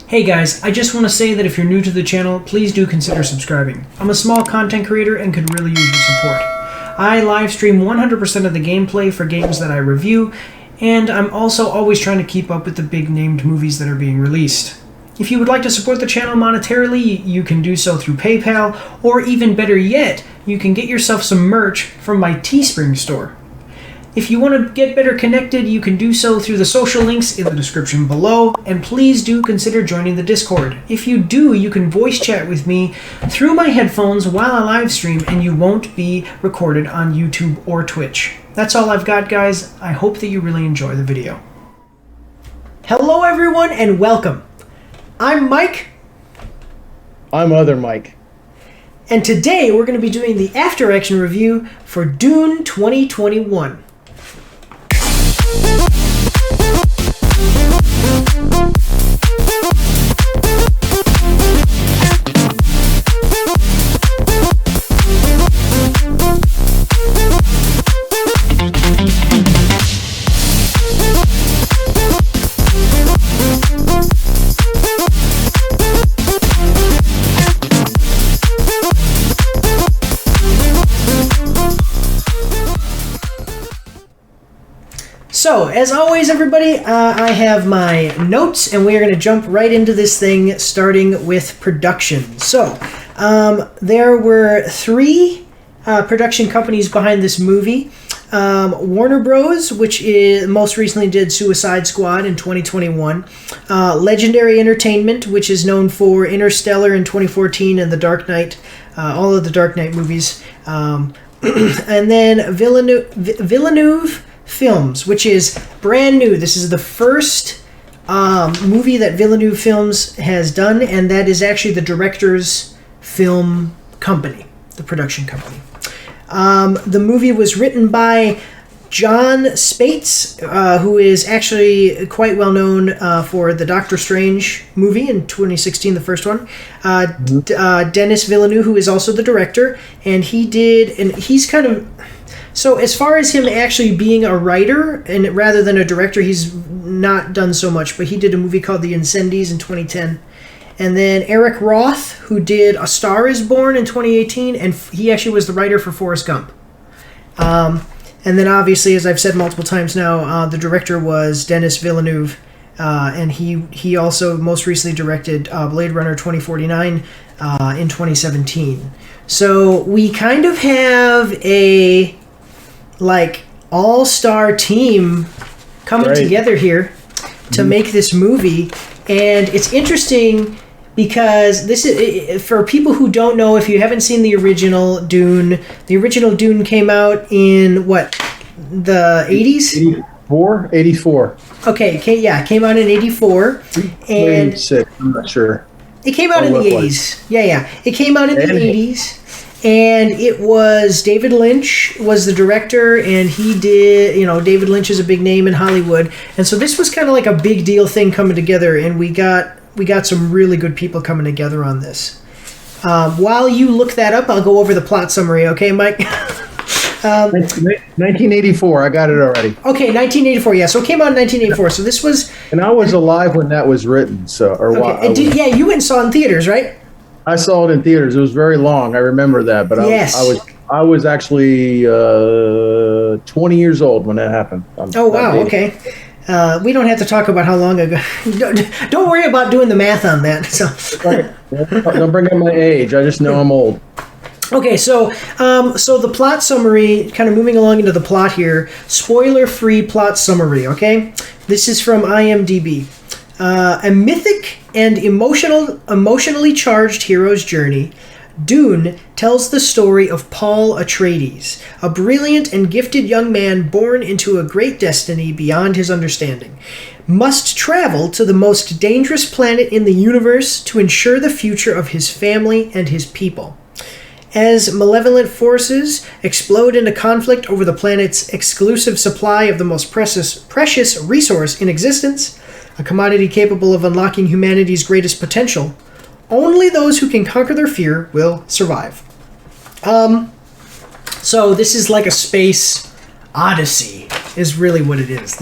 Hey guys, I just want to say that if you're new to the channel, please do consider subscribing. I'm a small content creator and could really use your support. I live stream 100% of the gameplay for games that I review, and I'm also always trying to keep up with the big named movies that are being released. If you would like to support the channel monetarily, you can do so through PayPal, or even better yet, you can get yourself some merch from my Teespring store. If you want to get better connected, you can do so through the social links in the description below, and please do consider joining the Discord. If you do, you can voice chat with me through my headphones while I live stream, and you won't be recorded on YouTube or Twitch. That's all I've got, guys. I hope that you really enjoy the video. Hello everyone, and welcome. I'm Mike. I'm other Mike. And today we're going to be doing the After Action review for Dune 2021. So, as always, everybody, I have my notes, and we are going to jump right into this thing, starting with production. So, there were three production companies behind this movie. Warner Bros., which most recently did Suicide Squad in 2021. Legendary Entertainment, which is known for Interstellar in 2014 and The Dark Knight, all of the Dark Knight movies. And then Villeneuve Films, which is brand new. This is the first movie that Villeneuve Films has done, and that is actually the director's film company, the production company. The movie was written by John Spates, who is actually quite well known for the Doctor Strange movie in 2016, the first one. Denis Villeneuve, who is also the director, and he's kind of... So as far as him actually being a writer, and rather than a director, he's not done so much, but he did a movie called The Incendies in 2010. And then Eric Roth, who did A Star is Born in 2018, and he actually was the writer for Forrest Gump. And then obviously, as I've said multiple times now, the director was Denis Villeneuve, and he also most recently directed Blade Runner 2049 in 2017. So we kind of have a all-star team coming together here to make this movie, and it's interesting because this is, for people who don't know, if you haven't seen the original Dune came out in the 80s? 84. Okay, it came out in 84, and 86, I'm not sure. It came out in the 80s. Yeah, it came out in the 80s. And it was David Lynch was the director, and he did, David Lynch is a big name in Hollywood. And so this was kind of like a big deal thing coming together, and we got some really good people coming together on this. While you look that up, I'll go over the plot summary, okay, Mike? 1984, I got it already. Okay, 1984, yeah. So it came out in 1984. So this was... And I was alive when that was written, so... you went and saw it in theaters, right? I saw it in theaters. It was very long. I remember that, but yes. I was actually 20 years old when that happened. Oh wow! Okay, we don't have to talk about how long ago. Don't worry about doing the math on that. So don't bring up my age. I just know I'm old. Okay, so the plot summary, kind of moving along into the plot here. Spoiler-free plot summary. Okay, this is from IMDb. A mythic and emotionally charged hero's journey, Dune tells the story of Paul Atreides, a brilliant and gifted young man born into a great destiny beyond his understanding, must travel to the most dangerous planet in the universe to ensure the future of his family and his people. As malevolent forces explode into conflict over the planet's exclusive supply of the most precious resource in existence, a commodity capable of unlocking humanity's greatest potential, only those who can conquer their fear will survive. So this is like a space odyssey, is really what it is.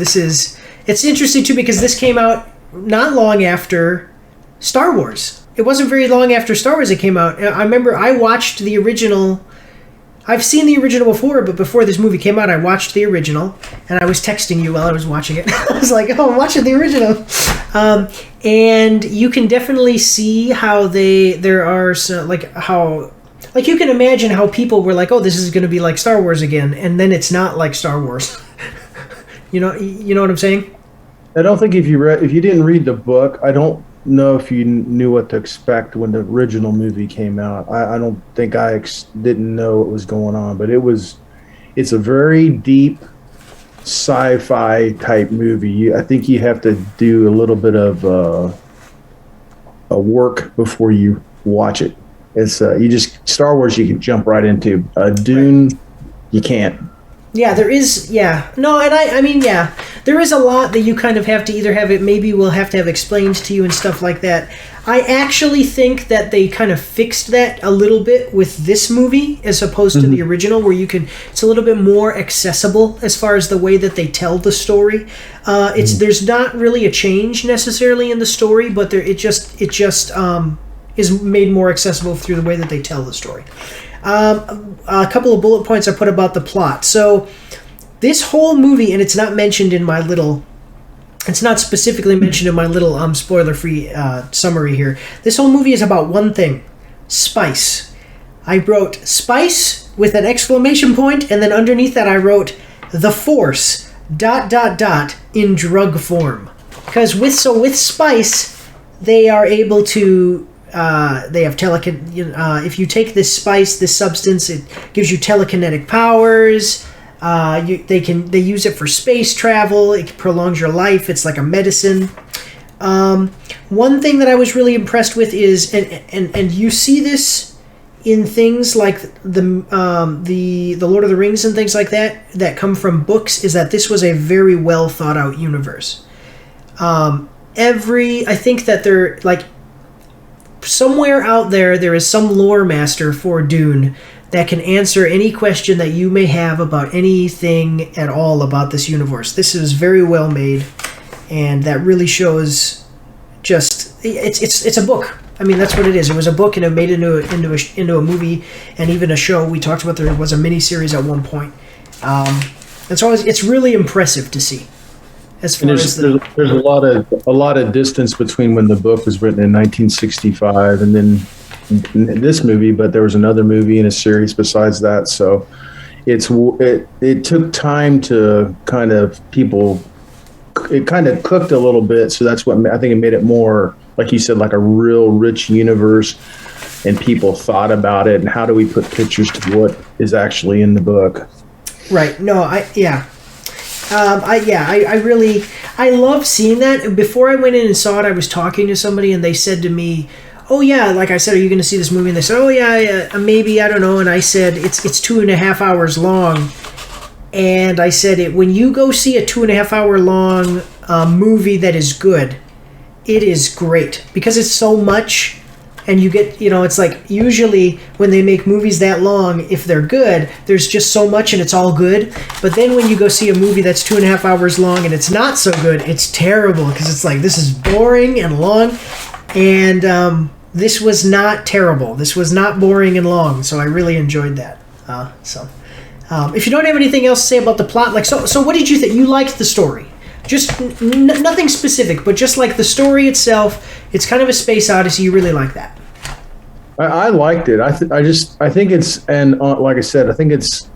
It's interesting too because this came out not long after Star Wars. It wasn't very long after Star Wars it came out. I remember I watched the original. I've seen the original before, but before this movie came out, I watched the original, and I was texting you while I was watching it. I was like, "Oh, I'm watching the original," and you can definitely see how there are some, like you can imagine how people were like, "Oh, this is going to be like Star Wars again," and then it's not like Star Wars. You know what I'm saying? I don't think if you didn't read the book, I don't know if you knew what to expect when the original movie came out. I don't think didn't know what was going on, but it's a very deep sci-fi type movie. I think you have to do a little bit of a work before you watch it. It's Star Wars you can jump right into. Dune, you can't. Yeah, there is. Yeah, no, and I mean, yeah, there is a lot that you kind of have to either have it. Maybe we'll have to have explained to you and stuff like that. I actually think that they kind of fixed that a little bit with this movie as opposed to the original, where it's a little bit more accessible as far as the way that they tell the story. There's not really a change necessarily in the story, but it just is made more accessible through the way that they tell the story. A couple of bullet points I put about the plot. So this whole movie, and it's not mentioned in my little, it's not specifically mentioned in my little spoiler-free summary here. This whole movie is about one thing: spice. I wrote spice with an exclamation point, and then underneath that I wrote the Force ... in drug form. Because with spice, they are able to. They have if you take this spice, this substance, it gives you telekinetic powers. They use it for space travel. It prolongs your life. It's like a medicine. One thing that I was really impressed with is, and you see this in things like the Lord of the Rings and things like that come from books, is that this was a very well thought out universe. I think that they're like. Somewhere out there is some lore master for Dune that can answer any question that you may have about anything at all about this universe. This is very well made, and that really shows. It's a book. I mean, that's what it is. It was a book, and it made into a movie, and even a show. We talked about there was a miniseries at one point, and so it's really impressive to see. As far as there's a lot of distance between when the book was written in 1965 and then this movie, but there was another movie in a series besides that. So it took time to it kind of cooked a little bit. So that's what I think it made it more, like you said, like a real rich universe, and people thought about it and how do we put pictures to what is actually in the book. Right. No, I love seeing that. Before I went in and saw it, I was talking to somebody and they said to me, "Oh yeah," like I said, "Are you going to see this movie?" And they said, "Oh yeah, maybe, I don't know." And I said, "It's 2.5 hours long." And I said, when you go see a 2.5 hour long movie that is good, it is great because it's so much. And you get, it's like usually when they make movies that long, if they're good, there's just so much and it's all good. But then when you go see a movie that's 2.5 hours long and it's not so good, it's terrible because it's like, this is boring and long. And this was not terrible. This was not boring and long. So I really enjoyed that. If you don't have anything else to say about the plot, so what did you think? You liked the story? Just nothing specific, but just like the story itself. It's kind of a space odyssey. You really like that? I liked it. I think it's, and like I said, I think it's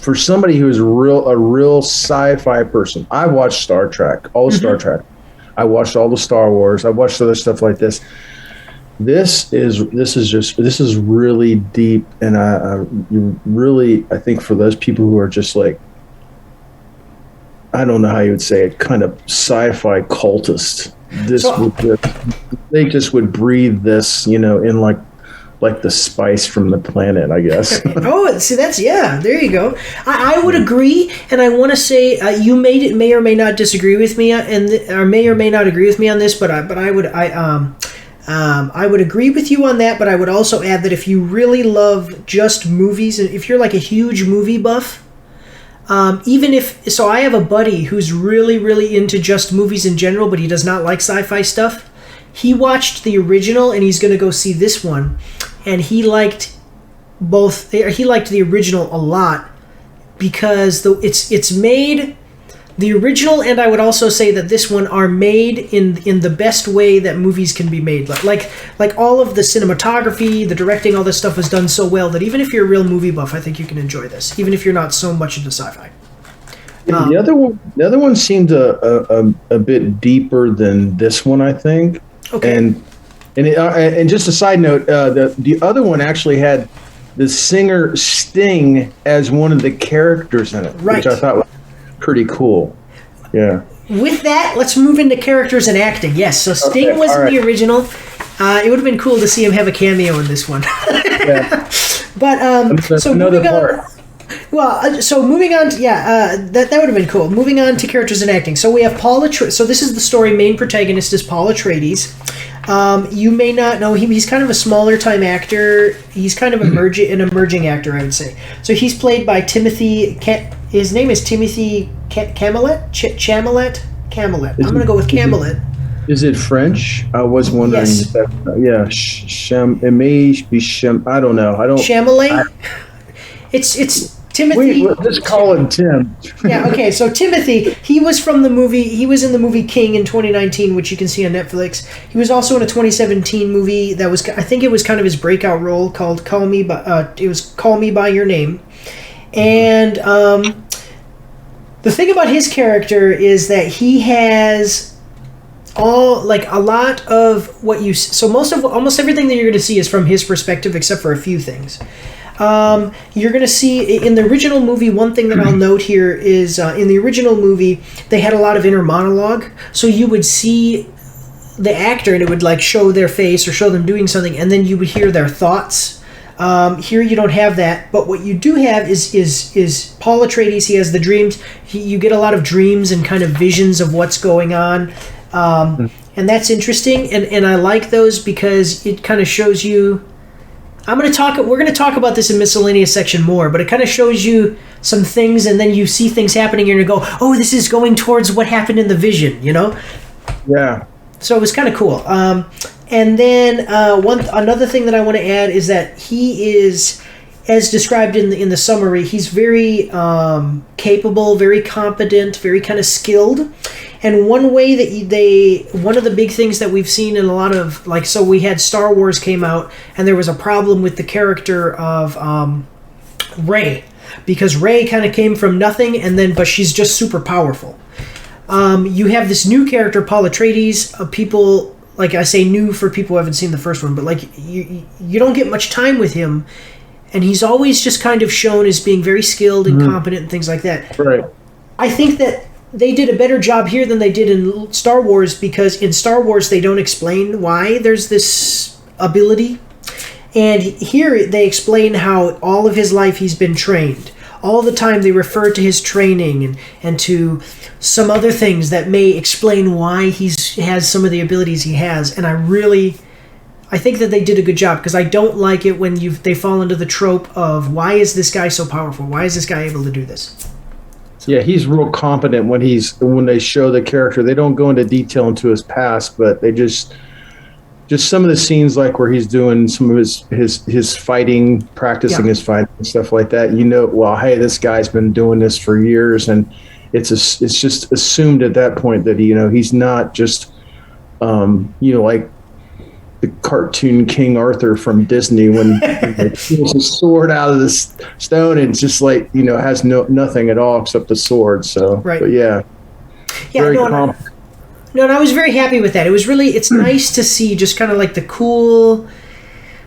for somebody who is a real sci-fi person. I watched Star Trek, all the Star Trek. I watched all the Star Wars. I watched other stuff like this. This is really deep, and I think for those people who are just like, I don't know how you would say it, kind of sci-fi cultist. They just would breathe this, in like the spice from the planet, I guess. Oh, see, there you go. I would agree, and I want to say you may or may not disagree with me, or may or may not agree with me on this, but I would agree with you on that. But I would also add that if you really love just movies, and if you're like a huge movie buff. I have a buddy who's really, really into just movies in general, but he does not like sci-fi stuff. he watched the original and he's going to go see this one, and he liked both. He liked the original a lot because it's made. The original, and I would also say that this one, are made in the best way that movies can be made. Like all of the cinematography, the directing, all this stuff was done so well that even if you're a real movie buff, I think you can enjoy this, even if you're not so much into sci-fi. The other one seemed a bit deeper than this one, I think. Okay. And just a side note, the other one actually had the singer Sting as one of the characters in it, right. which I thought was pretty cool. Yeah. With that, let's move into characters and acting. Yes, so Sting was in the original. It would have been cool to see him have a cameo in this one. Yeah. But so moving on. Well, so moving on to, that would have been cool. Moving on to characters and acting. So we have Paul Atreides. So this is the story. Main protagonist is Paul Atreides. You may not know him. He's kind of a smaller time actor. He's kind of an emerging actor, I would say. So he's played by Timothy. His name is Timothy Chalamet. Chalamet. I'm going to go with Chalamet. Is it French? I was wondering. Yes. It may be Shem. I don't know. Chalamet. It's Timothy. Let's call him Tim. Yeah. Okay. So Timothy, he was from the movie. He was in the movie King in 2019, which you can see on Netflix. He was also in a 2017 movie that was, I think it was kind of his breakout role, called Call Me by Your Name. And the thing about his character is that he has a lot of what you. So almost everything that you're going to see is from his perspective, except for a few things. You're going to see in the original movie, one thing that I'll note here is in the original movie, they had a lot of inner monologue. So you would see the actor and it would like show their face or show them doing something, and then you would hear their thoughts. Here you don't have that, but what you do have is Paul Atreides. He has the dreams. You get a lot of dreams and kind of visions of what's going on. And that's interesting. And I like those because it kind of shows you. We're going to talk about this in miscellaneous section more, but it kind of shows you some things, and then you see things happening, and you go, "Oh, this is going towards what happened in the vision," you know? Yeah. So it was kind of cool. And then another thing that I want to add is that he is, as described in the summary, he's very capable, very competent, very kind of skilled. And one way that one of the big things that we've seen in a lot of, so we had Star Wars came out, and there was a problem with the character of Rey, because Rey kind of came from nothing, but she's just super powerful. You have this new character, Paul Atreides. People, like I say, new for people who haven't seen the first one, but you don't get much time with him, and he's always just kind of shown as being very skilled and competent and things like that. Right. I think that they did a better job here than they did in Star Wars, because in Star Wars they don't explain why there's this ability. And here they explain how all of his life he's been trained. All the time they refer to his training and to some other things that may explain why he has some of the abilities he has. And I think that they did a good job, because I don't like it when they fall into the trope of, why is this guy so powerful? Why is this guy able to do this? Yeah, he's real competent when they show the character. They don't go into detail into his past, but they just some of the scenes, like where he's doing some of his fighting, practicing his fighting and stuff like that. Well, hey, this guy's been doing this for years, and it's just assumed at that point that he's not just like the cartoon King Arthur from Disney, when he pulls his sword out of the stone and it's just has nothing at all except the sword. So, right. But very competent. No, and I was very happy with that. It's nice to see just kind of like the cool,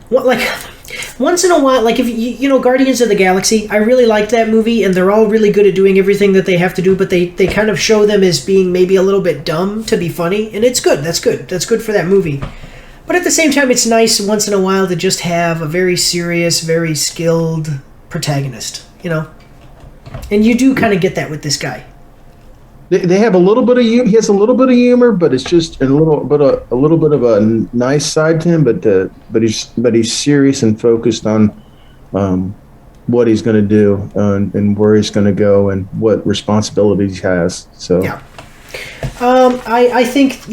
once in a while, like if Guardians of the Galaxy, I really liked that movie, and they're all really good at doing everything that they have to do, but they kind of show them as being maybe a little bit dumb to be funny, and it's good. That's good for that movie. But at the same time, it's nice once in a while to just have a very serious, very skilled protagonist, And you do kind of get that with this guy. They have a little bit of humor. He has a little bit of humor, but it's just a little bit of a nice side to him. But he's serious and focused on what he's going to do and where he's going to go and what responsibilities he has. So yeah, I think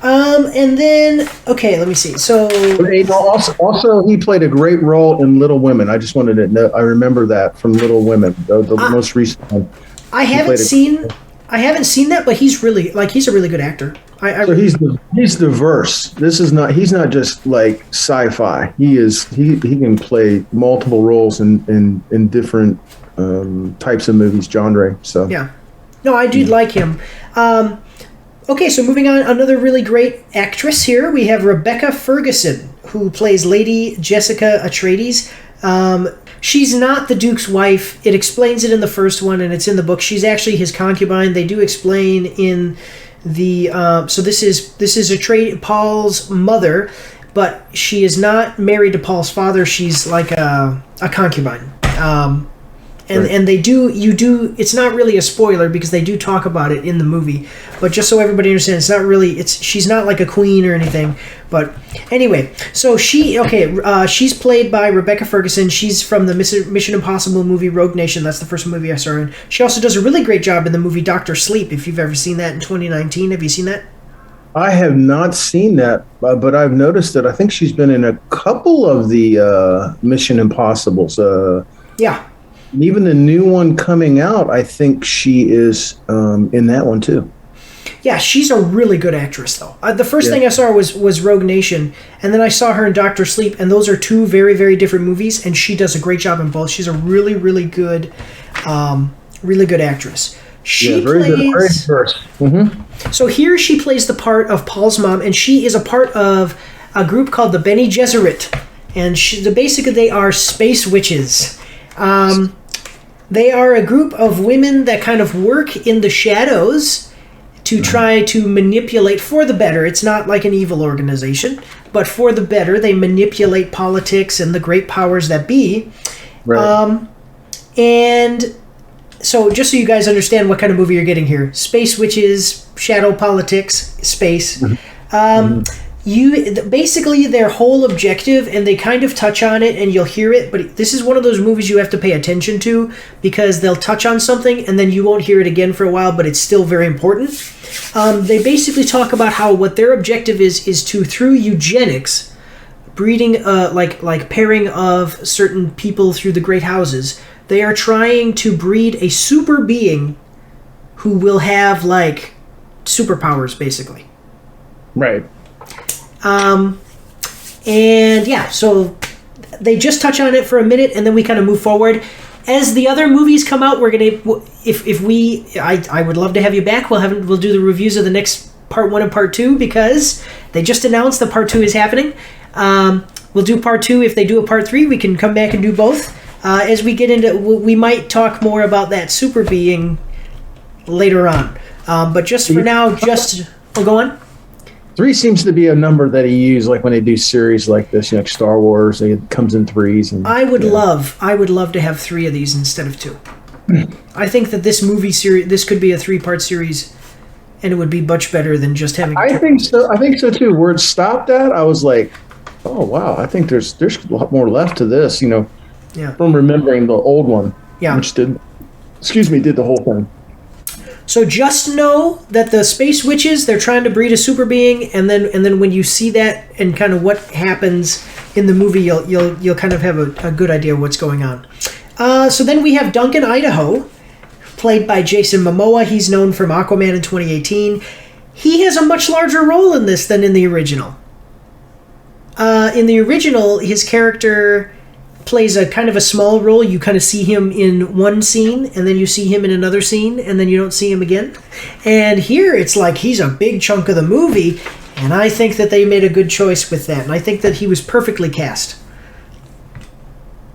And then, okay, let me see. So, Also, he played a great role in Little Women. I just wanted to know. I remember that from Little Women, the most recent one. I haven't seen that, but he's he's a really good actor. So he's diverse. He's not just like sci-fi. He can play multiple roles in different types of movies, genre. So yeah, no, I do like him. Okay, so moving on, another really great actress here. We have Rebecca Ferguson, who plays Lady Jessica Atreides. She's not the Duke's wife. It explains it in the first one, and it's in the book. She's actually his concubine. They do explain in the so this is Paul's mother, but she is not married to Paul's father. She's like a concubine. And it's not really a spoiler because they do talk about it in the movie, but just so everybody understands, she's not like a queen or anything. But anyway, so she's played by Rebecca Ferguson. She's from the Mission Impossible movie Rogue Nation. That's the first movie I saw her in. She also does a really great job in the movie Dr. Sleep, if you've ever seen that in 2019. Have you seen that? I have not seen that, but I've noticed that I think she's been in a couple of the Mission Impossibles. Yeah. Even the new one coming out, I think she is in that one too. Yeah, she's a really good actress, though. The first thing I saw was Rogue Nation, and then I saw her in Dr. Sleep, and those are two very, very different movies, and she does a great job in both. She's a really, really good actress. Very diverse. Mm-hmm. So here she plays the part of Paul's mom, and she is a part of a group called the Bene Gesserit, and basically they are space witches. They are a group of women that kind of work in the shadows to try to manipulate for the better. It's not like an evil organization, but for the better, they manipulate politics and the great powers that be. Right. And so just so you guys understand what kind of movie you're getting here, space witches, shadow politics, space. Basically their whole objective, and they kind of touch on it and you'll hear it, but this is one of those movies you have to pay attention to because they'll touch on something and then you won't hear it again for a while, but it's still very important. They basically talk about how what their objective is to, through eugenics, breeding, like pairing of certain people through the great houses, they are trying to breed a super being who will have like superpowers, basically. Right. And yeah, so they just touch on it for a minute and then we kind of move forward. As the other movies come out, we're going to, I would love to have you back. We'll do the reviews of the next part 1 and part 2 because they just announced that part 2 is happening. We'll do part 2. If they do a part 3, we can come back and do both. As we get into, we might talk more about that super being later on. But just for now, go on. 3 seems to be a number that he used, like when they do series like this, like Star Wars. It comes in 3s. And I would love to have 3 of these instead of 2. I think that this movie series, this could be a 3-part series, and it would be much better than just having. I think so too. Where it stopped at, I was like, oh wow, I think there's a lot more left to this. From remembering the old one, which did the whole thing. So just know that the space witches, they're trying to breed a super being, and then when you see that and kind of what happens in the movie, you'll kind of have a good idea of what's going on. So then we have Duncan Idaho, played by Jason Momoa. He's known from Aquaman in 2018. He has a much larger role in this than in the original. In the original, his character plays a kind of a small role. You kind of see him in one scene, and then you see him in another scene, and then you don't see him again. And here, it's like he's a big chunk of the movie, and I think that they made a good choice with that, and I think that he was perfectly cast.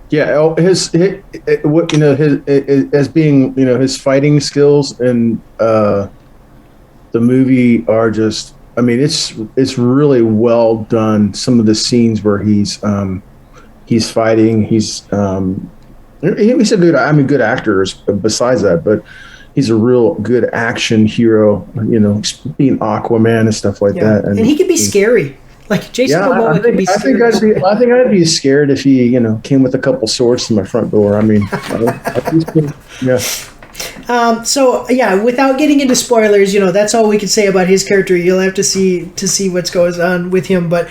Yeah, his as being his fighting skills in the movie are just. I mean, it's really well done. Some of the scenes where he's fighting. He's a good actor besides that, but he's a real good action hero. Being Aquaman and stuff like that, and he can be scary. Like Jason Momoa can be scary. I think I'd be scared if he came with a couple swords to my front door. I mean, yeah. So yeah, without getting into spoilers, that's all we can say about his character. You'll have to see what's going on with him. But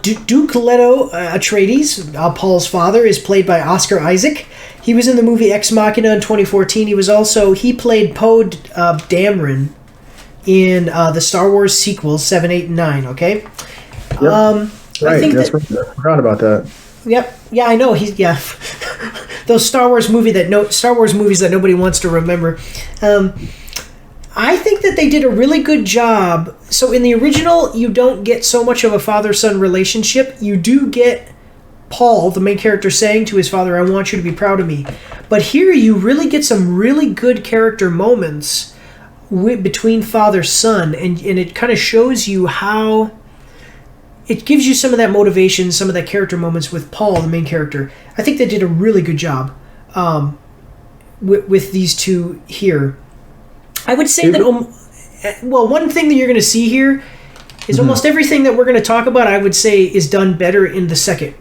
Duke Leto Atreides, Paul's father, is played by Oscar Isaac. He was in the movie Ex Machina in 2014. He played Poe Dameron in the Star Wars sequels 7, 8, and 9. Okay. Yep. Right. I forgot about that. Yep. Yeah, I know. Those Star Wars movies that nobody wants to remember. I think that they did a really good job. So in the original, you don't get so much of a father-son relationship. You do get Paul, the main character, saying to his father, "I want you to be proud of me." But here you really get some really good character moments between father-son, and it kind of shows you how... It gives you some of that motivation, some of that character moments with Paul, the main character. I think they did a really good job with these two here. I would say that, one thing that you're going to see here is almost everything that we're going to talk about, I would say, is done better in the second.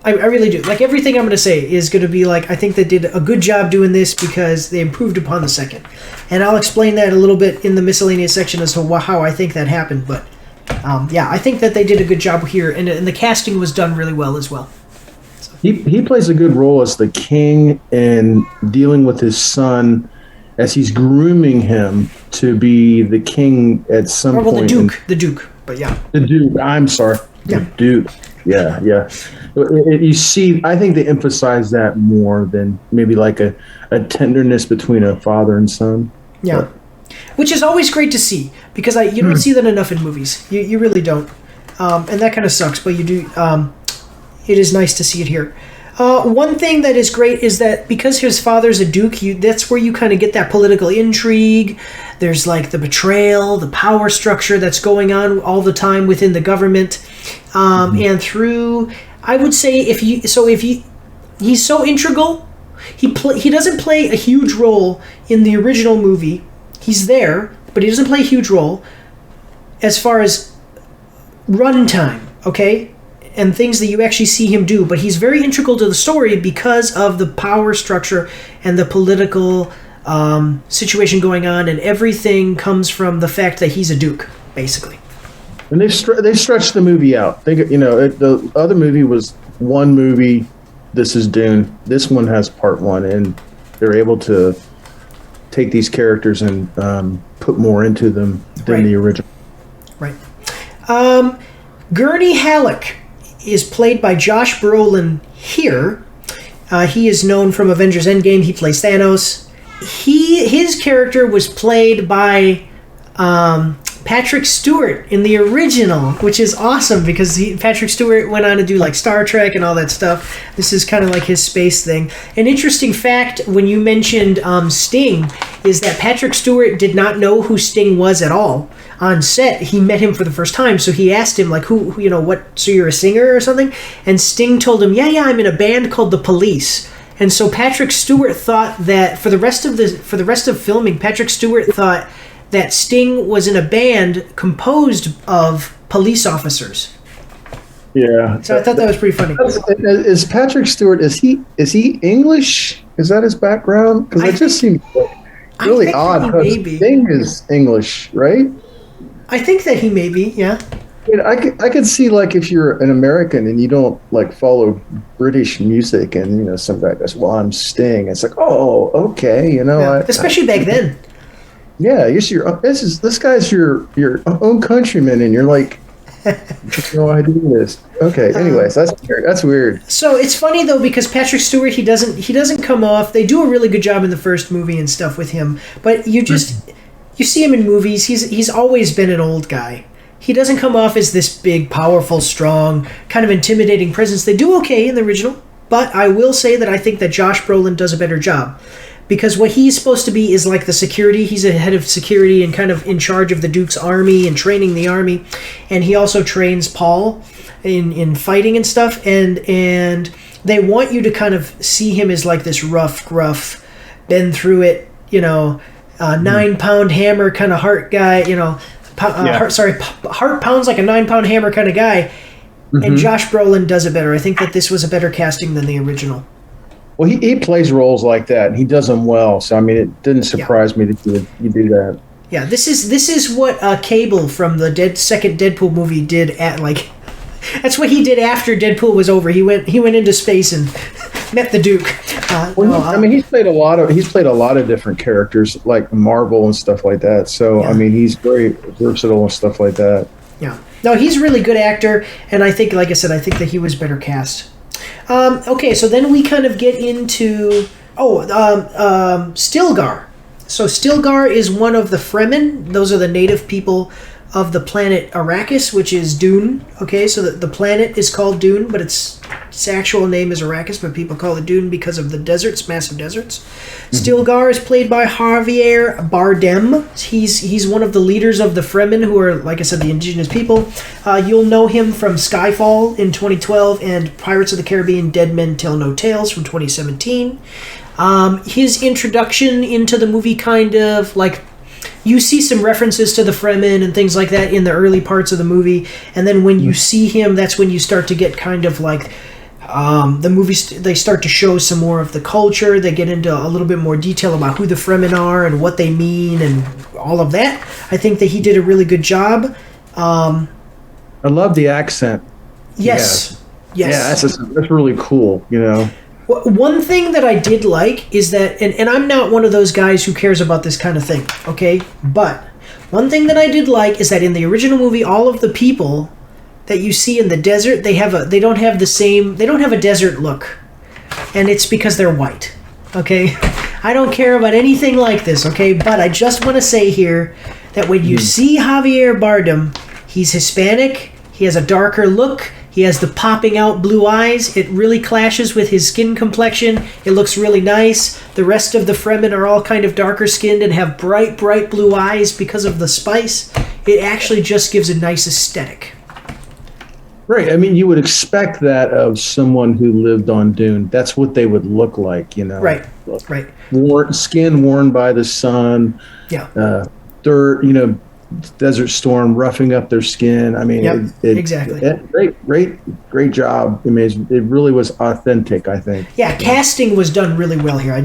I really do. Like, everything I'm going to say is going to be like, I think they did a good job doing this because they improved upon the second. And I'll explain that a little bit in the miscellaneous section as to how I think that happened. But, I think that they did a good job here, and the casting was done really well as well. So. He plays a good role as the king and dealing with his son as he's grooming him to be the king at some point. The Duke, but yeah. The Duke, I'm sorry. Yeah. The Duke, yeah. You see, I think they emphasize that more than maybe like a tenderness between a father and son. Yeah. But, which is always great to see, because you don't see that enough in movies. You really don't. And that kind of sucks, but you do. It is nice to see it here. One thing that is great is that because his father's a duke, that's where you kind of get that political intrigue. There's like the betrayal, the power structure that's going on all the time within the government. And through, I would say, he's so integral. He doesn't play a huge role in the original movie. He's there, but he doesn't play a huge role as far as runtime, okay? And things that you actually see him do, but he's very integral to the story because of the power structure and the political situation going on, and everything comes from the fact that he's a duke, basically. And they stretched the movie out. The other movie was one movie. This is Dune. This one has part one, and they're able to take these characters and put more into them than the original. Right. Gurney Halleck is played by Josh Brolin here. He is known from Avengers Endgame. He plays Thanos. His character was played by Patrick Stewart in the original, which is awesome because Patrick Stewart went on to do like Star Trek and all that stuff. This is kind of like his space thing. An interesting fact when you mentioned Sting is that Patrick Stewart did not know who Sting was at all. On set, he met him for the first time, so he asked him, like, so you're a singer or something? And Sting told him, yeah, I'm in a band called The Police. And so Patrick Stewart thought that for the rest of filming, Patrick Stewart thought that Sting was in a band composed of police officers. Yeah. So I thought that was pretty funny. Is Patrick Stewart, is he English? Is that his background? Because it just seems really odd. Sting is English, right? I think that he may be, yeah. I could see, like, if you're an American and you don't like follow British music, and some guy goes, "Well, I'm Sting." It's like, oh, okay, Yeah. Especially back then. Yeah, this guy's your own countryman, and you're like, no idea this. Okay, anyways, that's weird. So it's funny though because Patrick Stewart, he doesn't come off. They do a really good job in the first movie and stuff with him, but you see him in movies. He's always been an old guy. He doesn't come off as this big, powerful, strong, kind of intimidating presence. They do okay in the original, but I will say that I think that Josh Brolin does a better job. Because what he's supposed to be is like the security. He's a head of security and kind of in charge of the Duke's army and training the army. And he also trains Paul in fighting and stuff. And they want you to kind of see him as like this rough, gruff, been through it, 9-pound hammer kind of heart guy, heart pounds like a 9-pound hammer kind of guy. Mm-hmm. And Josh Brolin does it better. I think that this was a better casting than the original. Well, he plays roles like that, and he does them well. So I mean, it didn't surprise me that you do that. Yeah, this is what Cable from the second Deadpool movie did at like. That's what he did after Deadpool was over. He went into space and met the Duke. I mean, he's played a lot of different characters like Marvel and stuff like that. So I mean, he's very versatile and stuff like that. Yeah, no, he's a really good actor, and I think, like I said, I think that he was better cast. Okay, so then we kind of get into Stilgar. So Stilgar is one of the Fremen. Those are the native people of the planet Arrakis, which is Dune. Okay, so the planet is called Dune, but its actual name is Arrakis, but people call it Dune because of the deserts, massive deserts. Stilgar is played by Javier Bardem. He's one of the leaders of the Fremen, who are, like I said, the indigenous people. You'll know him from Skyfall in 2012 and Pirates of the Caribbean: Dead Men Tell No Tales from 2017. His introduction into the movie kind of like, you see some references to the Fremen and things like that in the early parts of the movie, and then when you see him, that's when you start to get kind of like the movies. They start to show some more of the culture. They get into a little bit more detail about who the Fremen are and what they mean and all of that. I think that he did a really good job. I love the accent. Yes. Yeah, that's really cool. You know. One thing that I did like is that, and I'm not one of those guys who cares about this kind of thing, okay? But one thing that I did like is that in the original movie, all of the people that you see in the desert, they don't have a desert look, and it's because they're white, okay? I don't care about anything like this, okay? But I just want to say here that when you see Javier Bardem, he's Hispanic, he has a darker look. He has the popping out blue eyes. It really clashes with his skin complexion. It looks really nice. The rest of the Fremen are all kind of darker skinned and have bright, bright blue eyes because of the spice. It actually just gives a nice aesthetic. Right. I mean, you would expect that of someone who lived on Dune. That's what they would look like, you know. Right. Skin worn by the sun. Yeah. Dirt, you know, desert storm roughing up their skin. I mean, exactly. Great job. I mean, it really was authentic, I think. Yeah, casting was done really well here.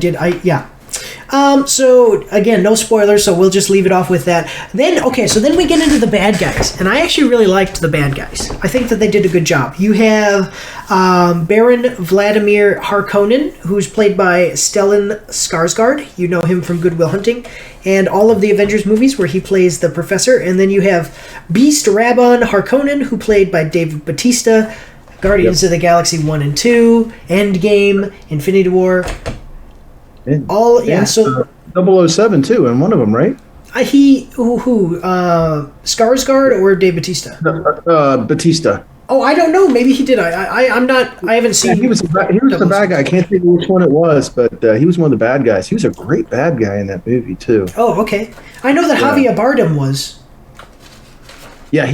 So again, no spoilers, so we'll just leave it off with that. Then we get into the bad guys, and I actually really liked the bad guys. I think that they did a good job. You have Baron Vladimir Harkonnen, who's played by Stellan Skarsgård. You know him from Good Will Hunting and all of the Avengers movies where he plays the professor. And then you have Beast Rabban Harkonnen, who played by Dave Bautista, Guardians of the Galaxy 1 and 2, Endgame, Infinity War. So 007 too, and one of them, right? Skarsgård or Dave Bautista? Batista. Oh, I don't know. Maybe he did. I haven't seen. He was the bad guy. I can't think of which one it was, but he was one of the bad guys. He was a great bad guy in that movie too. Oh, okay. I know that Javier Bardem was. Yeah,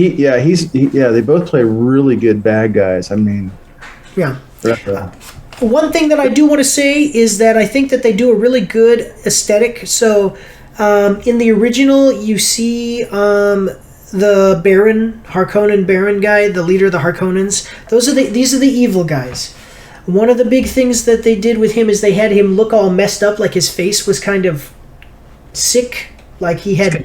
they both play really good bad guys. I mean, yeah. One thing that I do want to say is that I think that they do a really good aesthetic. So, in the original, you see the Harkonnen Baron guy, the leader of the Harkonnens. These are the evil guys. One of the big things that they did with him is they had him look all messed up, like his face was kind of sick, like he had a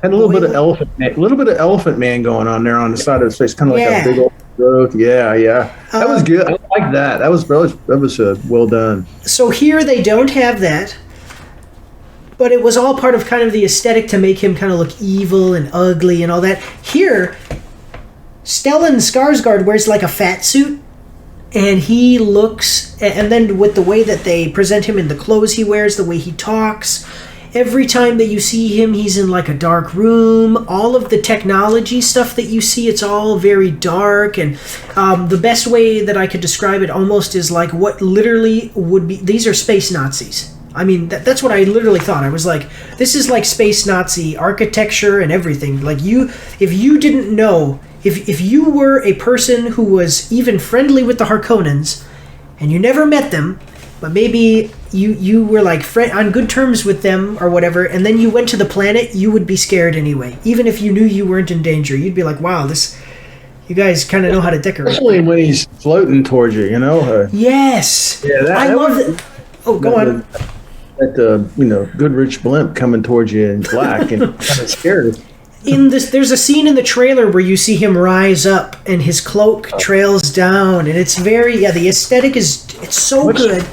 little bit of Elephant Man going on there on the side of his face, kind of like a big old growth. Yeah. That was good. I like that. That was well done. So here they don't have that, but it was all part of kind of the aesthetic to make him kind of look evil and ugly and all that. Here, Stellan Skarsgård wears like a fat suit, and he looks, and then with the way that they present him in the clothes he wears, the way he talks. Every time that you see him, he's in like a dark room. All of the technology stuff that you see, it's all very dark. And the best way that I could describe it almost is like what literally would be, these are space Nazis. I mean, that's what I literally thought. I was like, this is like space Nazi architecture and everything. Like if you didn't know, if you were a person who was even friendly with the Harkonnens and you never met them, but maybe you were like on good terms with them or whatever, and then you went to the planet, you would be scared anyway. Even if you knew you weren't in danger, you'd be like, wow, You guys kind of know how to decorate. Especially when he's floating towards you, you know. Yes. Yeah, I love it. Oh, go on. That good rich blimp coming towards you in black and kind of scared. There's a scene in the trailer where you see him rise up and his cloak trails down, and it's the aesthetic it's so good.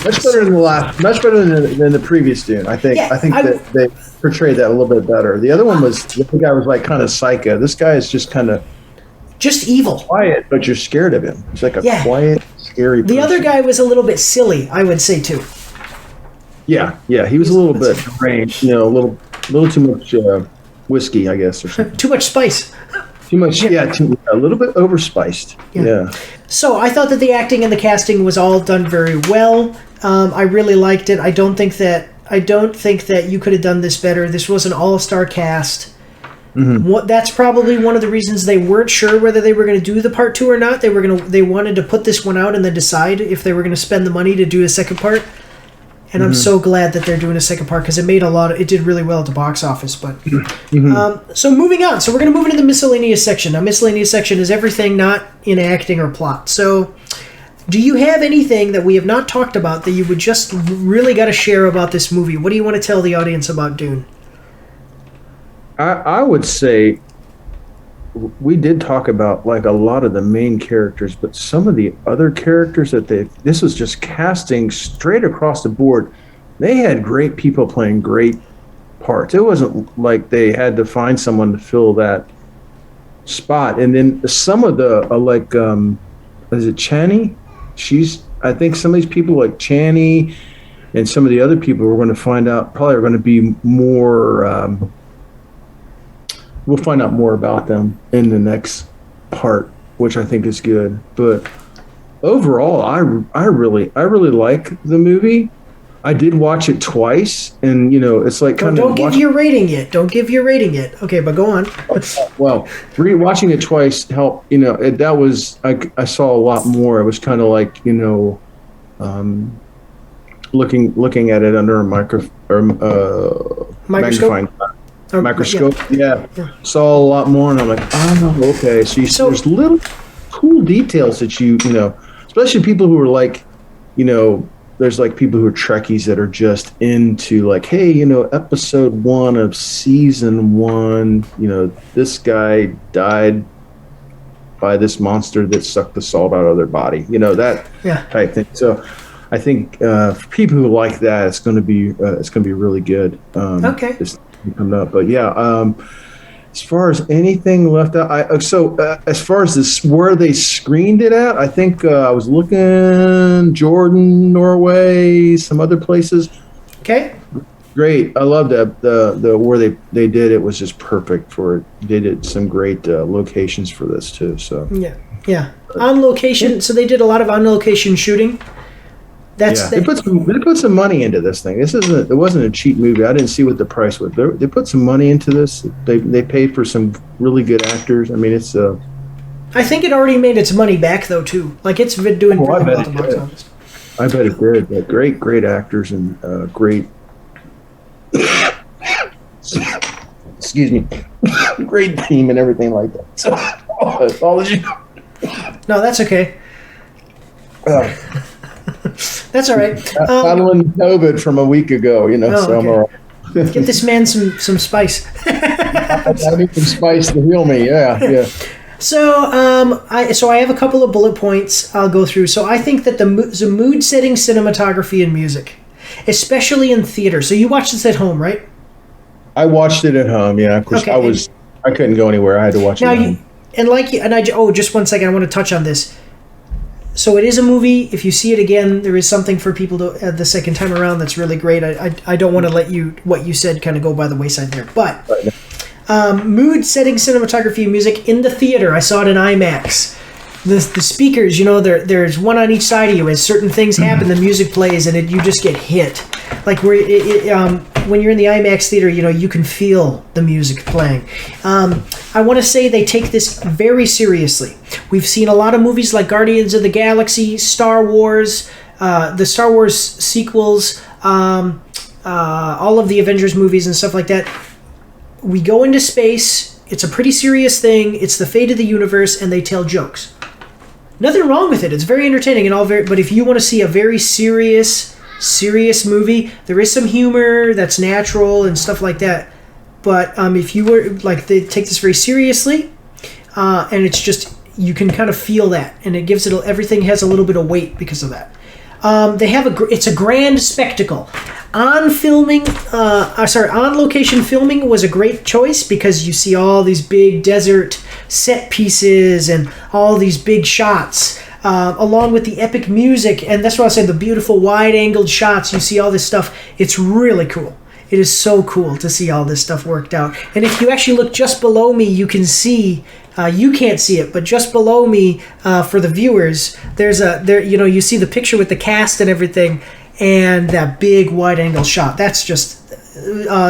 Much better than much better than the previous Dune. I think that they portrayed that a little bit better. The other one the guy was like kind of psycho. This guy is just kind of evil, quiet, but you're scared of him. He's like a quiet, scary person. The other guy was a little bit silly, I would say too. Yeah, he was a little bit deranged, a little too much whiskey, I guess, or something. Too much spice. Too much, a little bit overspiced. Yeah. So I thought that the acting and the casting was all done very well. I really liked it. I don't think that you could have done this better. This was an all-star cast. Mm-hmm. That's probably one of the reasons they weren't sure whether they were going to do the part 2 or not. They wanted to put this one out and then decide if they were going to spend the money to do a second part. And I'm so glad that they're doing a second part because it did really well at the box office. But so moving on. So we're going to move into the miscellaneous section. Now, miscellaneous section is everything not in acting or plot. So do you have anything that we have not talked about that you would just really got to share about this movie? What do you want to tell the audience about Dune? I would say we did talk about like a lot of the main characters, but some of the other characters this was just casting straight across the board. They had great people playing great parts. It wasn't like they had to find someone to fill that spot. And then some of the is it Chani? I think some of these people like Chani and some of the other people we're going to find out probably are going to be more. We'll find out more about them in the next part, which I think is good. But overall, I really like the movie. I did watch it twice, and it's like kind of don't give your rating yet. Don't give your rating yet. Okay, but go on. Well, watching it twice helped. I saw a lot more. It was kind of like looking at it under a magnifying glass. Microscope, yeah. Saw a lot more, and I'm like, oh, okay. So there's little cool details that especially people who are like, there's like people who are Trekkies that are just into like, hey, episode 1 of season 1, this guy died by this monster that sucked the salt out of their body, that type thing. So I think for people who like that, it's going to be really good. Okay. Coming up, but as far as anything left out, as far as this where they screened it at, I think I was looking Jordan, Norway, some other places. Okay, great. I love that the where they did it was just perfect for it. They did some great locations for this too. So yeah, on location. So they did a lot of on location shooting. They put some money into this thing. It wasn't a cheap movie. I didn't see what the price was. They put some money into this. They paid for some really good actors. I mean, it's. I think it already made its money back though too. Like it's been doing really well at the box office. I bet it did. But great actors and great. Excuse me, great team and everything like that. So, apology. No, that's okay. That's all right. Battling COVID from a week ago, so I'm all right. Get this man some spice. I need some spice to heal me. Yeah. So, I have a couple of bullet points I'll go through. So, I think that the mood-setting cinematography and music, especially in theater. So, you watched this at home, right? I watched it at home. Yeah, of course. Okay, I couldn't go anywhere. I had to watch it at home. Just one second. I want to touch on this. So it is a movie. If you see it again, there is something for people to the second time around that's really great. I don't want to let what you said kind of go by the wayside there. But mood setting cinematography and music in the theater. I saw it in IMAX. The speakers, there's one on each side of you. As certain things happen, the music plays and you just get hit. Like when you're in the IMAX theater, you can feel the music playing. I want to say they take this very seriously. We've seen a lot of movies like Guardians of the Galaxy, Star Wars, the Star Wars sequels, all of the Avengers movies and stuff like that. We go into space, it's a pretty serious thing. It's the fate of the universe, and they tell jokes. Nothing wrong with it. It's very entertaining and all very. But if you want to see a very serious movie, there is some humor that's natural and stuff like that. But if you were like, they take this very seriously, and it's just, you can kind of feel that, and it gives it everything has a little bit of weight because of that. They have it's a grand spectacle. On location filming was a great choice because you see all these big desert set pieces and all these big shots, along with the epic music, and that's what I said, the beautiful wide-angled shots. You see all this stuff. It's really cool. It is so cool to see all this stuff worked out. And if you actually look just below me, you can see. You can't see it, but just below me, for the viewers, you see the picture with the cast and everything, and that big wide-angle shot. That's just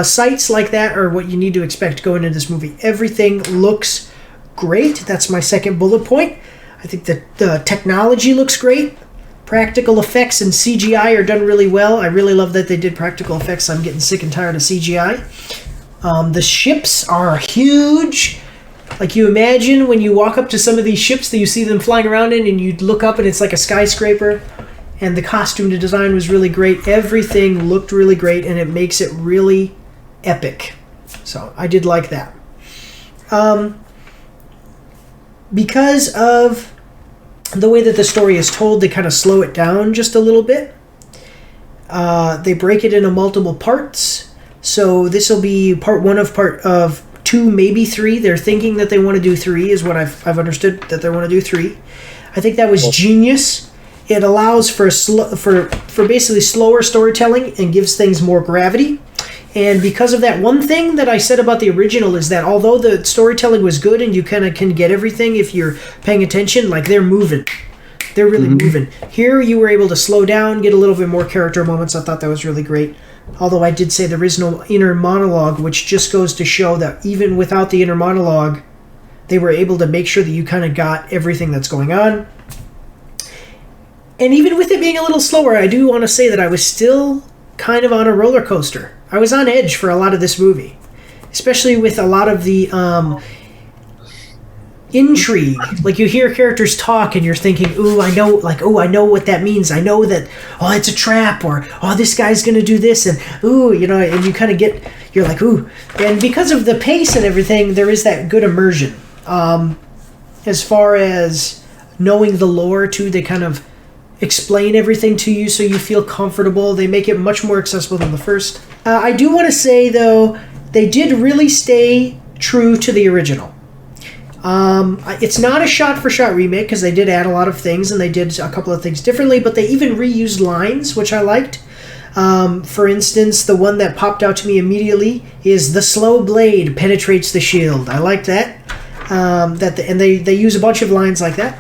sights like that are what you need to expect going into this movie. Everything looks great. That's my second bullet point. I think that the technology looks great. Practical effects and CGI are done really well. I really love that they did practical effects. I'm getting sick and tired of CGI. The ships are huge. Like, you imagine when you walk up to some of these ships that you see them flying around in, and you look up and it's like a skyscraper, and the costume design was really great. Everything looked really great, and it makes it really epic. So I did like that. Because of the way that the story is told, they kind of slow it down just a little bit. They break it into multiple parts. So this will be part one of 2, maybe 3. They're thinking that they want to do 3, is what I've understood, that they want to do 3. I think that was genius. It allows for basically slower storytelling and gives things more gravity. And because of that, one thing that I said about the original is that although the storytelling was good and you kind of can get everything if you're paying attention, like, they're moving. They're really moving. Here you were able to slow down, get a little bit more character moments. I thought that was really great. Although I did say there is no inner monologue, which just goes to show that even without the inner monologue, they were able to make sure that you kind of got everything that's going on. And even with it being a little slower, I do want to say that I was still kind of on a roller coaster. I was on edge for a lot of this movie, especially with a lot of the intrigue. Like, you hear characters talk and you're thinking, I know what that means. I know that, it's a trap, or, this guy's going to do this, and, and you kind of you're like, ooh. And because of the pace and everything, there is that good immersion. As far as knowing the lore, too, they kind of explain everything to you so you feel comfortable. They make it much more accessible than the first. I do want to say, though, they did really stay true to the original. It's not a shot-for-shot remake because they did add a lot of things and they did a couple of things differently, but they even reused lines, which I liked. For instance, the one that popped out to me immediately is "the slow blade penetrates the shield." I liked that. And they use a bunch of lines like that.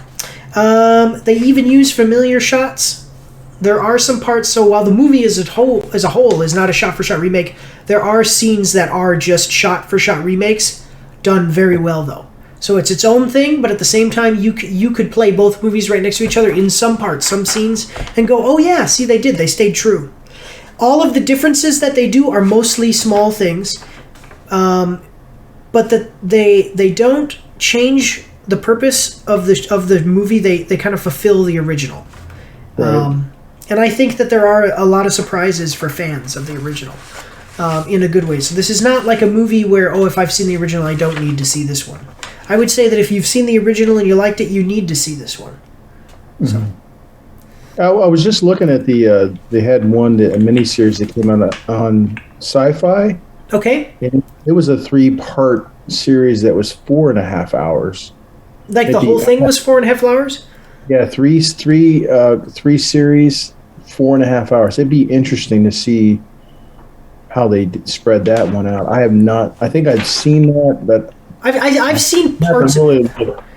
They even use familiar shots. There are some parts, so while the movie as a whole is not a shot-for-shot remake, there are scenes that are just shot-for-shot remakes, done very well, though. So it's its own thing, but at the same time, you could play both movies right next to each other in some parts, some scenes, and go, oh yeah, see, they stayed true. All of the differences that they do are mostly small things, but that they don't change the purpose of the movie. They kind of fulfill the original. Right. And I think that there are a lot of surprises for fans of the original, in a good way. So this is not like a movie where, if I've seen the original, I don't need to see this one. I would say that if you've seen the original and you liked it, you need to see this one. So. I was just looking at they had a miniseries that came out on Sci-Fi. Okay. And it was a 3-part series that was 4.5 hours. Like the whole thing was 4.5 hours? Yeah, three series, 4.5 hours. It'd be interesting to see how they spread that one out. I have not. I think I've seen that, but I've seen parts of it.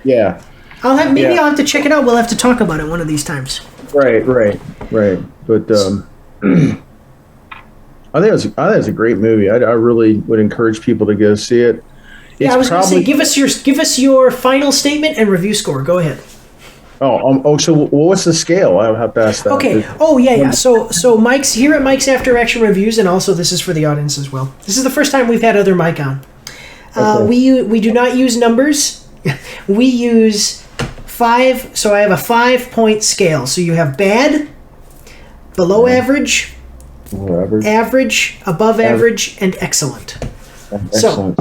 Yeah. I'll have to check it out. We'll have to talk about it one of these times. Right. But I think it's a great movie. I really would encourage people to go see it. I was going to say, give us your final statement and review score. Go ahead. So what's the scale? I'll have to ask that. Okay. Oh, yeah. So Mike's After Action Reviews, and also this is for the audience as well. This is the first time we've had other Mike on. We do not use numbers. We use 5. So I have a 5-point scale. So you have bad, below average, average, above average, and excellent. Excellent.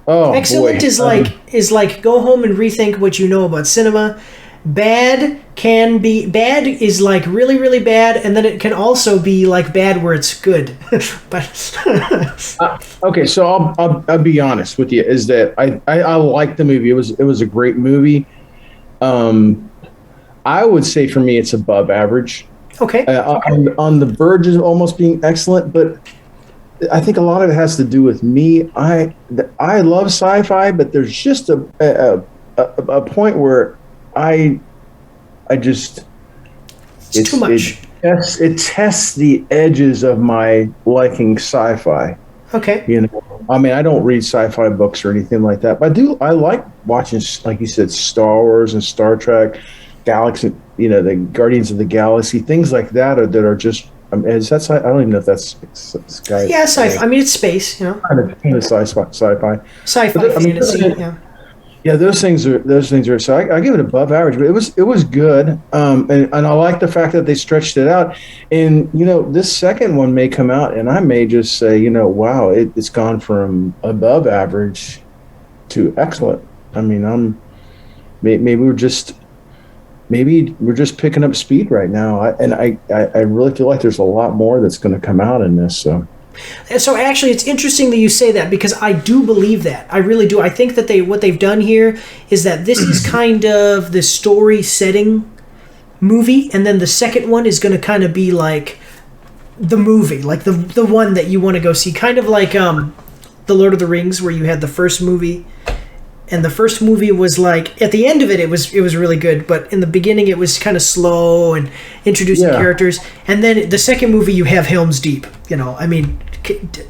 So, excellent is like go home and rethink what you know about cinema. Bad is like really, really bad, and then it can also be like bad where it's good. But okay, so I'll be honest with you, is that I liked the movie. It was a great movie. I would say for me it's above average. Okay. On the verge of almost being excellent, but I think a lot of it has to do with me. I love sci-fi, but there's just a point where I just it's too much. It tests the edges of my liking sci-fi. Okay. You know, I mean, I don't read sci-fi books or anything like that, but I like watching, like you said, Star Wars and Star Trek, Galaxy, you know, the Guardians of the Galaxy, things like that are just. I don't even know if that's sky. Yeah, sci-fi. I mean, it's space, you know. Kind of sci-fi. Sci-fi, fantasy, yeah. Yeah, those things are. So I give it above average, but it was good. And I like the fact that they stretched it out. And you know, this second one may come out, and I may just say, you know, wow, it's gone from above average to excellent. I mean, maybe we're just picking up speed right now. I really feel like there's a lot more that's going to come out in this. So actually, it's interesting that you say that, because I do believe that. I really do. I think that what they've done here is that this is kind of the story setting movie, and then the second one is going to kind of be like the movie, like the one that you want to go see, kind of like the Lord of the Rings, where you had the first movie. And the first movie was like, at the end of it, it was really good. But in the beginning, it was kind of slow and introducing characters. And then the second movie, you have Helm's Deep. You know, I mean,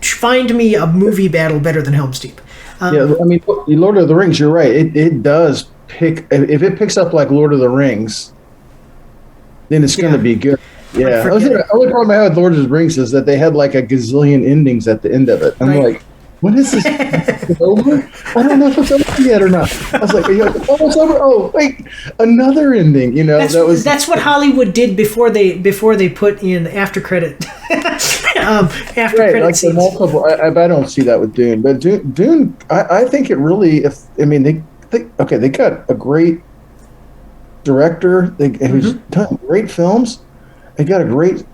find me a movie battle better than Helm's Deep. Yeah, I mean, Lord of the Rings, you're right. It does pick, if it picks up like Lord of the Rings, then it's going to be good. Yeah. The only problem I had with Lord of the Rings is that they had like a gazillion endings at the end of it. I'm like, when is this over? I don't know if it's over yet or not. I was like, oh, it's over. Oh, wait, another ending. You know, that's what Hollywood did before they put in after credit. Credit like scenes. Multiple. I don't see that with Dune, but Dune, I think it really. They got a great director who's done great films. They got great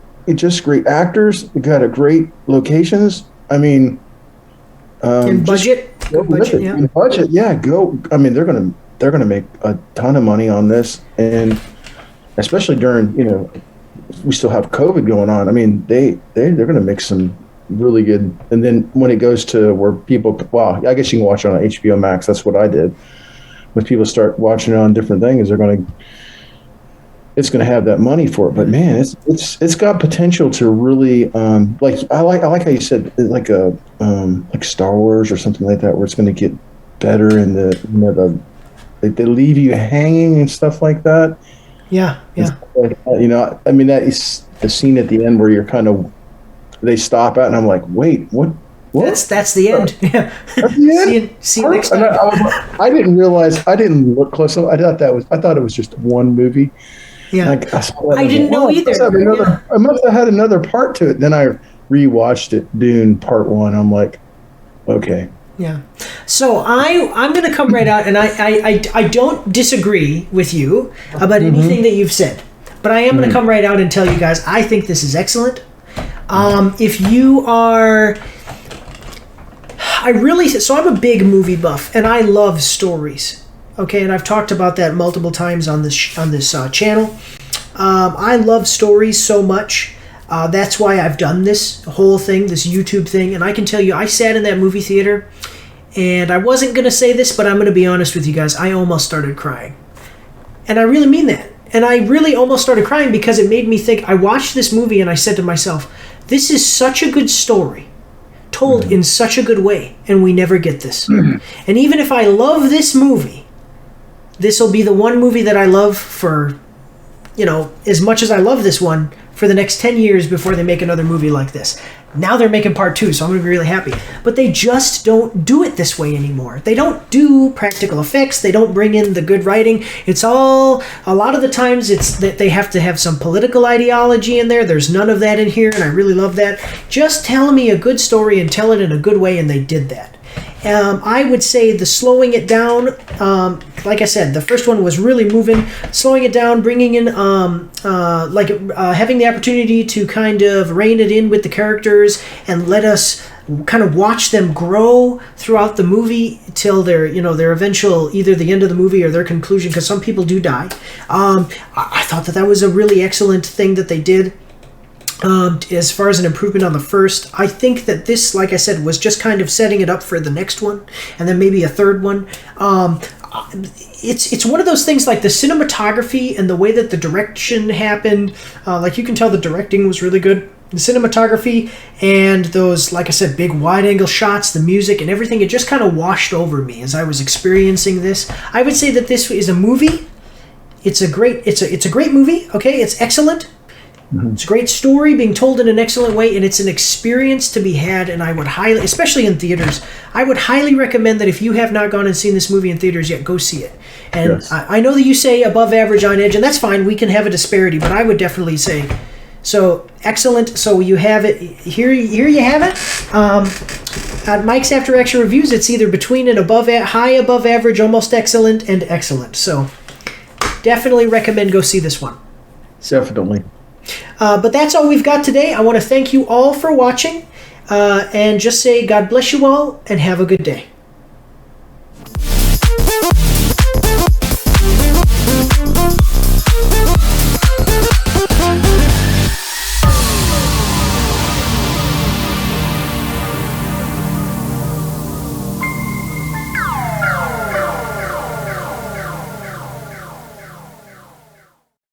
actors. They got great locations. I mean. In budget, In budget, yeah. I mean, they're gonna make a ton of money on this, and especially during, you know, we still have COVID going on. I mean, they're gonna make some really good. And then when it goes to where people, well, I guess you can watch it on HBO Max. That's what I did. When people start watching it on different things, it's going to have that money for it. But man, it's got potential to really like I like how you said like Star Wars or something like that, where it's going to get better, and they leave you hanging and stuff like that. Yeah. You know, I mean, that is the scene at the end where you're they stop out, and I'm like, wait, what? That's the end. Yeah. That's the end? See you next time. I didn't realize. I didn't look close enough. I thought it was just one movie. Yeah, I didn't know either. I must have had another part to it. Then I rewatched it, Dune Part 1. I'm like, okay. Yeah. So I'm going to come right out, and I don't disagree with you about anything that you've said, but I am going to come right out and tell you guys I think this is excellent. If you are, so I'm a big movie buff, and I love stories. Okay, and I've talked about that multiple times on this channel. I love stories so much. That's why I've done this whole thing, this YouTube thing. And I can tell you, I sat in that movie theater, and I wasn't going to say this, but I'm going to be honest with you guys. I almost started crying. And I really mean that. And I really almost started crying because it made me think. I watched this movie, and I said to myself, this is such a good story, told in such a good way, and we never get this. And even if I love this movie, this will be the one movie that I love for, you know, as much as I love this one, for the next 10 years before they make another movie like this. Now they're making part 2, so I'm going to be really happy. But they just don't do it this way anymore. They don't do practical effects. They don't bring in the good writing. It's all, a lot of the times, it's that they have to have some political ideology in there. There's none of that in here, and I really love that. Just tell me a good story and tell it in a good way, and they did that. I would say the slowing it down, like I said, the first one was really moving. Slowing it down, bringing in, having the opportunity to kind of rein it in with the characters and let us kind of watch them grow throughout the movie till their eventual, either the end of the movie or their conclusion, because some people do die. I thought that was a really excellent thing that they did. As far as an improvement on the first, I think that this, like I said, was just kind of setting it up for the next one, and then maybe a third one. It's one of those things, like the cinematography and the way that the direction happened. Like you can tell the directing was really good. The cinematography and those, like I said, big wide-angle shots, the music and everything, it just kind of washed over me as I was experiencing this. I would say that this is a movie. It's a great movie. Okay, it's excellent. It's a great story being told in an excellent way, and it's an experience to be had, and I would highly, especially in theaters, I would highly recommend that if you have not gone and seen this movie in theaters yet, go see it. And yes. I know that you say above average on Edge, and that's fine, we can have a disparity, but I would definitely say, so excellent, so you have it, here you have it. At Mike's After Action Reviews, it's either between an high above average, almost excellent, and excellent, so definitely recommend go see this one. Definitely. But that's all we've got today. I want to thank you all for watching and just say God bless you all and have a good day.